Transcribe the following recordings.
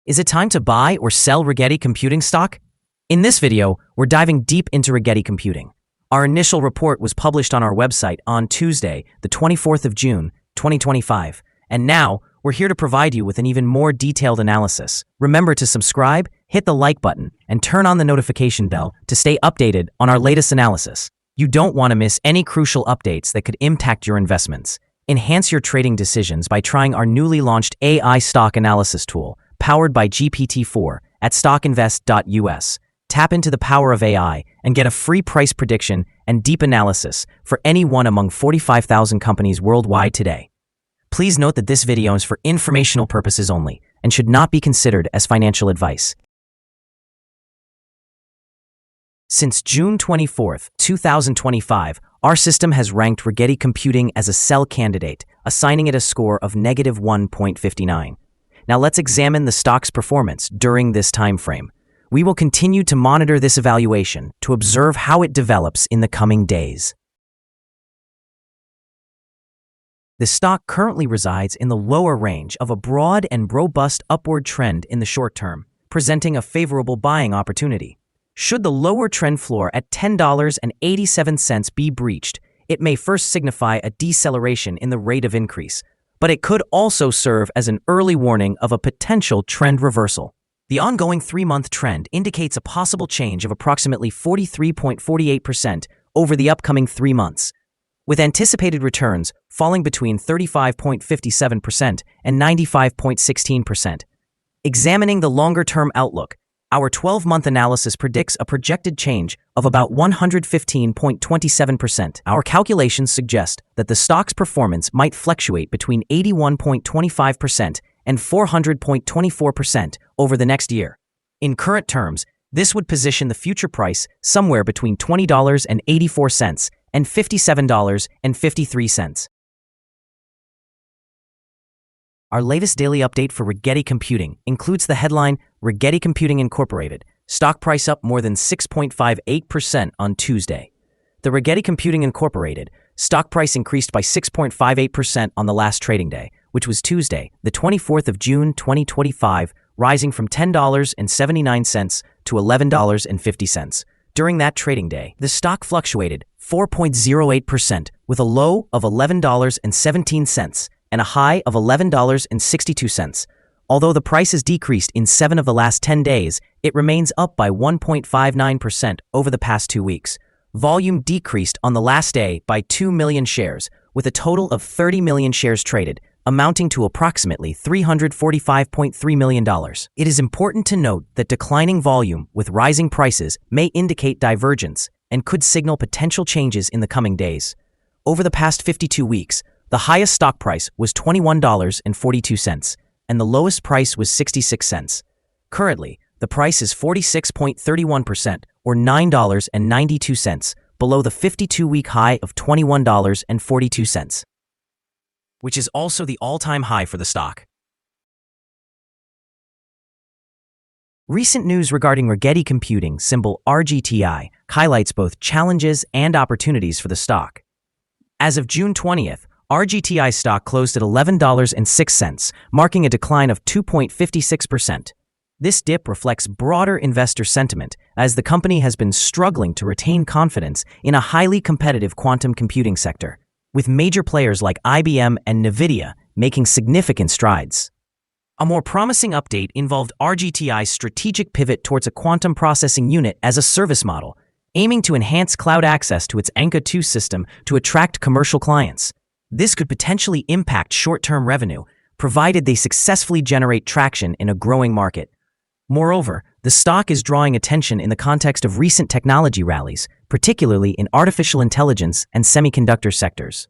Is it time to buy or sell Rigetti Computing stock? In this video, we're diving deep into Rigetti Computing. Our initial report was published on our website on Tuesday, the 24th of June, 2025. And now, we're here to provide you with an even more detailed analysis. Remember to subscribe, hit the like button, and turn on the notification bell to stay updated on our latest analysis. You don't want to miss any crucial updates that could impact your investments. Enhance your trading decisions by trying our newly launched AI stock analysis tool, powered by GPT-4, at StockInvest.us. Tap into the power of AI and get a free price prediction and deep analysis for any one among 45,000 companies worldwide today. Please note that this video is for informational purposes only and should not be considered as financial advice. Since June 24, 2025, our system has ranked Rigetti Computing as a sell candidate, assigning it a score of -1.59. Now let's examine the stock's performance during this time frame. We will continue to monitor this evaluation to observe how it develops in the coming days. The stock currently resides in the lower range of a broad and robust upward trend in the short term, presenting a favorable buying opportunity. Should the lower trend floor at $10.87 be breached, it may first signify a deceleration in the rate of increase, but it could also serve as an early warning of a potential trend reversal. The ongoing 3-month trend indicates a possible change of approximately 43.48% over the upcoming 3 months, with anticipated returns falling between 35.57% and 95.16%. Examining the longer-term outlook, our 12-month analysis predicts a projected change of about 115.27%. Our calculations suggest that the stock's performance might fluctuate between 81.25% and 400.24% over the next year. In current terms, this would position the future price somewhere between $20.84 and $57.53. Our latest daily update for Rigetti Computing includes the headline, Rigetti Computing Incorporated, stock price up more than 6.58% on Tuesday. The Rigetti Computing Incorporated stock price increased by 6.58% on the last trading day, which was Tuesday, the 24th of June 2025, rising from $10.79 to $11.50. During that trading day, the stock fluctuated 4.08% with a low of $11.17 and a high of $11.62. Although the price has decreased in 7 of the last 10 days, it remains up by 1.59% over the past 2 weeks. Volume decreased on the last day by 2 million shares, with a total of 30 million shares traded, amounting to approximately $345.3 million. It is important to note that declining volume with rising prices may indicate divergence and could signal potential changes in the coming days. Over the past 52 weeks, the highest stock price was $21.42, and the lowest price was 66 cents. Currently, the price is 46.31%, or $9.92, below the 52-week high of $21.42, which is also the all-time high for the stock. Recent news regarding Rigetti Computing, symbol RGTI, highlights both challenges and opportunities for the stock. As of June 20th, RGTI stock closed at $11.06, marking a decline of 2.56%. This dip reflects broader investor sentiment, as the company has been struggling to retain confidence in a highly competitive quantum computing sector, with major players like IBM and NVIDIA making significant strides. A more promising update involved RGTI's strategic pivot towards a quantum processing unit as a service model, aiming to enhance cloud access to its Anka 2 system to attract commercial clients. This could potentially impact short-term revenue, provided they successfully generate traction in a growing market. Moreover, the stock is drawing attention in the context of recent technology rallies, particularly in artificial intelligence and semiconductor sectors,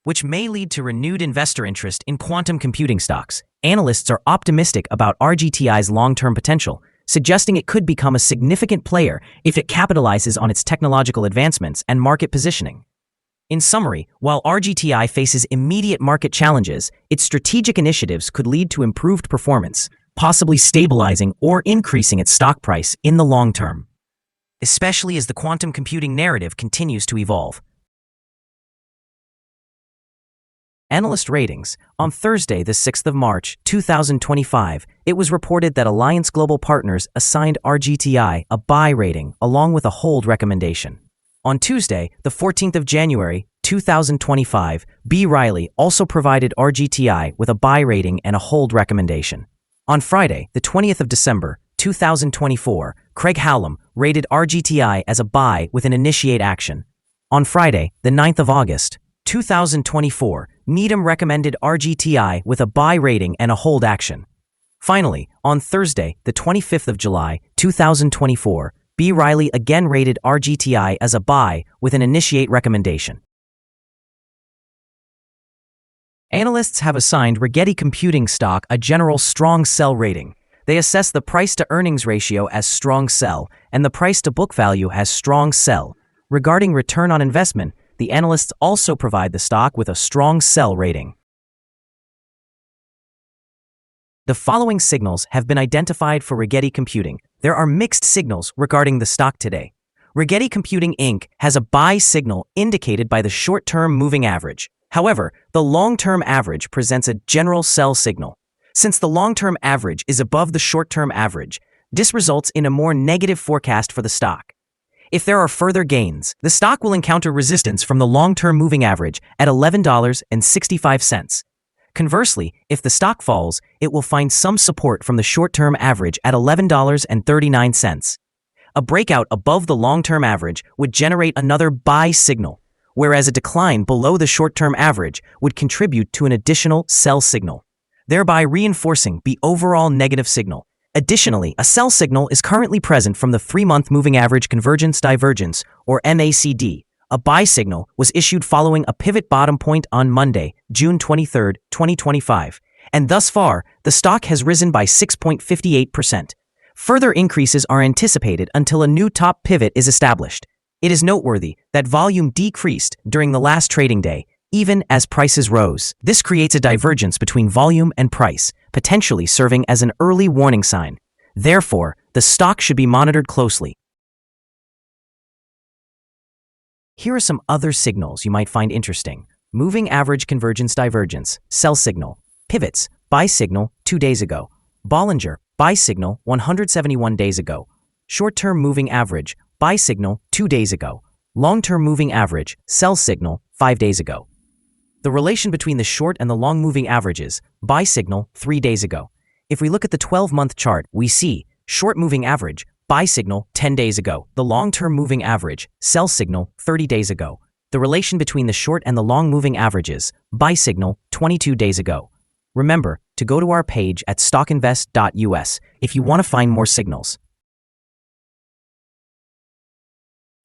which may lead to renewed investor interest in quantum computing stocks. Analysts are optimistic about RGTI's long-term potential, suggesting it could become a significant player if it capitalizes on its technological advancements and market positioning. In summary, while RGTI faces immediate market challenges, its strategic initiatives could lead to improved performance, possibly stabilizing or increasing its stock price in the long term, especially as the quantum computing narrative continues to evolve. Analyst ratings. On Thursday, the 6th of March, 2025, it was reported that Alliance Global Partners assigned RGTI a buy rating along with a hold recommendation. On Tuesday, the 14th of January, 2025, B. Riley also provided RGTI with a buy rating and a hold recommendation. On Friday, the 20th of December, 2024, Craig Hallam rated RGTI as a buy with an initiate action. On Friday, the 9th of August, 2024, Needham recommended RGTI with a buy rating and a hold action. Finally, on Thursday, the 25th of July, 2024, B. Riley again rated RGTI as a buy with an initiate recommendation. Analysts have assigned Rigetti Computing stock a general strong sell rating. They assess the price-to-earnings ratio as strong sell and the price-to-book value as strong sell. Regarding return on investment, the analysts also provide the stock with a strong sell rating. The following signals have been identified for Rigetti Computing. There are mixed signals regarding the stock today. Rigetti Computing Inc. has a buy signal indicated by the short-term moving average. However, the long-term average presents a general sell signal. Since the long-term average is above the short-term average, this results in a more negative forecast for the stock. If there are further gains, the stock will encounter resistance from the long-term moving average at $11.65. Conversely, if the stock falls, it will find some support from the short-term average at $11.39. A breakout above the long-term average would generate another buy signal, whereas a decline below the short-term average would contribute to an additional sell signal, thereby reinforcing the overall negative signal. Additionally, a sell signal is currently present from the 3-month moving average convergence divergence, or MACD. A buy signal was issued following a pivot bottom point on Monday, June 23, 2025, and thus far, the stock has risen by 6.58%. Further increases are anticipated until a new top pivot is established. It is noteworthy that volume decreased during the last trading day, even as prices rose. This creates a divergence between volume and price, potentially serving as an early warning sign. Therefore, the stock should be monitored closely. Here are some other signals you might find interesting. Moving average convergence divergence, sell signal. Pivots, buy signal 2 days ago. Bollinger, buy signal 171 days ago. Short-term moving average, buy signal 2 days ago. Long-term moving average, sell signal 5 days ago. The relation between the short and the long moving averages, buy signal 3 days ago. If we look at the 12-month chart, we see short moving average, buy signal 10 days ago. The long-term moving average, sell signal 30 days ago. The relation between the short and the long moving averages, buy signal 22 days ago. Remember to go to our page at StockInvest.us if you want to find more signals.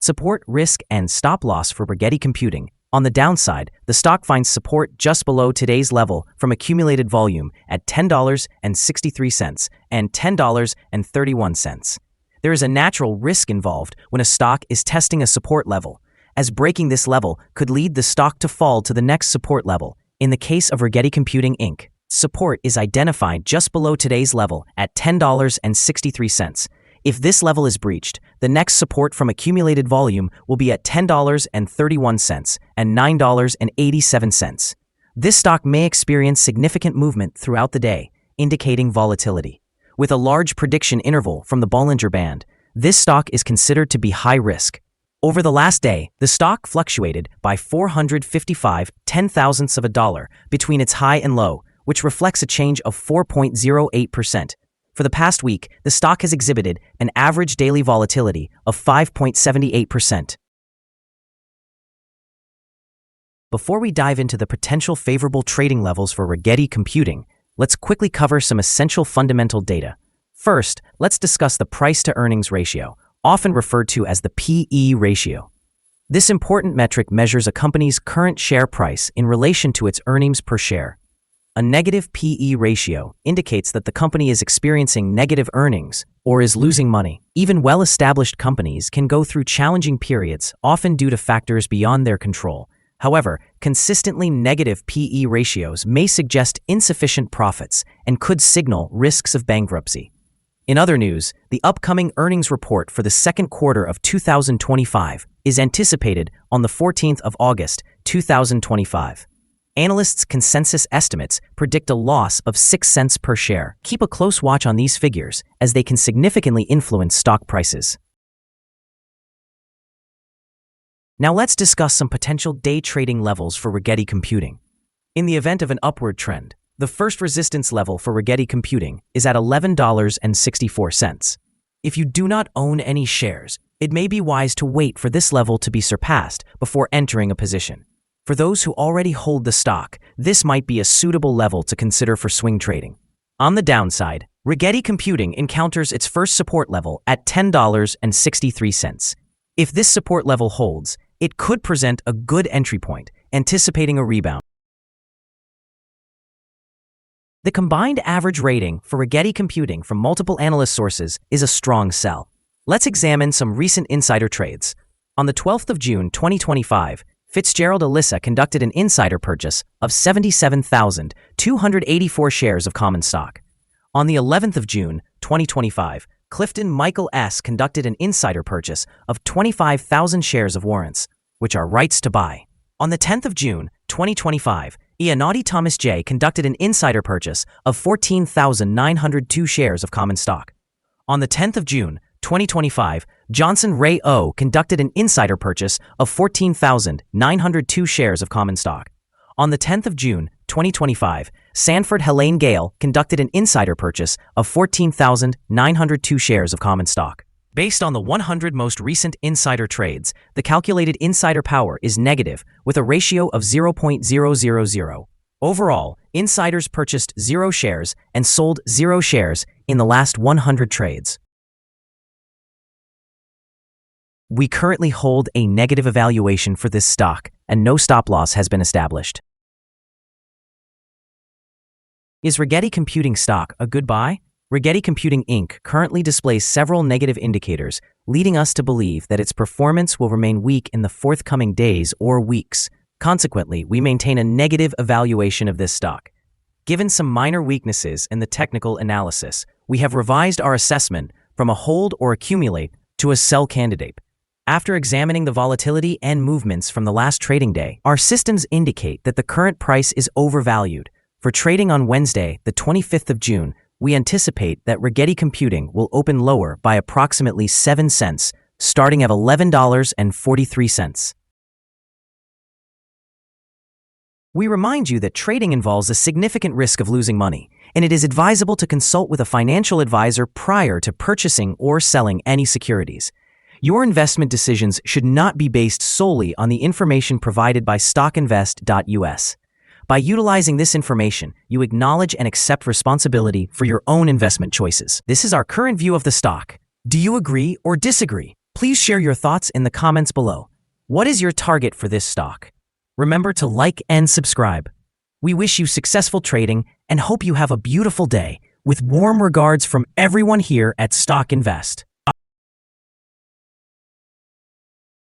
Support, risk, and stop loss for Rigetti Computing. On the downside, the stock finds support just below today's level from accumulated volume at $10.63 and $10.31. There is a natural risk involved when a stock is testing a support level, as breaking this level could lead the stock to fall to the next support level. In the case of Rigetti Computing Inc., support is identified just below today's level at $10.63. If this level is breached, the next support from accumulated volume will be at $10.31 and $9.87. This stock may experience significant movement throughout the day, indicating volatility. With a large prediction interval from the Bollinger Band, this stock is considered to be high risk. Over the last day, the stock fluctuated by 455/10,000ths of a dollar between its high and low, which reflects a change of 4.08%. For the past week, the stock has exhibited an average daily volatility of 5.78%. Before we dive into the potential favorable trading levels for Rigetti Computing, let's quickly cover some essential fundamental data. First, let's discuss the price-to-earnings ratio, often referred to as the PE ratio. This important metric measures a company's current share price in relation to its earnings per share. A negative PE ratio indicates that the company is experiencing negative earnings or is losing money. Even well-established companies can go through challenging periods, often due to factors beyond their control. However, consistently negative PE ratios may suggest insufficient profits and could signal risks of bankruptcy. In other news, the upcoming earnings report for the second quarter of 2025 is anticipated on the 14th of August, 2025. Analysts' consensus estimates predict a loss of 6 cents per share. Keep a close watch on these figures, as they can significantly influence stock prices. Now let's discuss some potential day trading levels for Rigetti Computing. In the event of an upward trend, the first resistance level for Rigetti Computing is at $11.64. If you do not own any shares, it may be wise to wait for this level to be surpassed before entering a position. For those who already hold the stock, this might be a suitable level to consider for swing trading. On the downside, Rigetti Computing encounters its first support level at $10.63. If this support level holds, it could present a good entry point, anticipating a rebound. The combined average rating for Rigetti Computing from multiple analyst sources is a strong sell. Let's examine some recent insider trades. On the 12th of June 2025, Fitzgerald Alyssa conducted an insider purchase of 77,284 shares of common stock. On the 11th of June 2025, Clifton Michael S. conducted an insider purchase of 25,000 shares of warrants, which are rights to buy. On the 10th of June 2025, Ianati Thomas J. conducted an insider purchase of 14,902 shares of common stock. On the 10th of June 2025, Johnson Ray O. conducted an insider purchase of 14,902 shares of common stock. On the 10th of June 2025, Sanford Helene Gale conducted an insider purchase of 14,902 shares of common stock. Based on the 100 most recent insider trades, the calculated insider power is negative with a ratio of 0.000. Overall, insiders purchased 0 shares and sold 0 shares in the last 100 trades. We currently hold a negative evaluation for this stock, and no stop loss has been established. Is Rigetti Computing stock a good buy? Rigetti Computing Inc. currently displays several negative indicators, leading us to believe that its performance will remain weak in the forthcoming days or weeks. Consequently, we maintain a negative evaluation of this stock. Given some minor weaknesses in the technical analysis, we have revised our assessment from a hold or accumulate to a sell candidate. After examining the volatility and movements from the last trading day, our systems indicate that the current price is overvalued. For trading on Wednesday, the 25th of June, we anticipate that Rigetti Computing will open lower by approximately 7 cents, starting at $11.43. We remind you that trading involves a significant risk of losing money, and it is advisable to consult with a financial advisor prior to purchasing or selling any securities. Your investment decisions should not be based solely on the information provided by StockInvest.us. By utilizing this information, you acknowledge and accept responsibility for your own investment choices. This is our current view of the stock. Do you agree or disagree? Please share your thoughts in the comments below. What is your target for this stock? Remember to like and subscribe. We wish you successful trading and hope you have a beautiful day. With warm regards from everyone here at Stock Invest.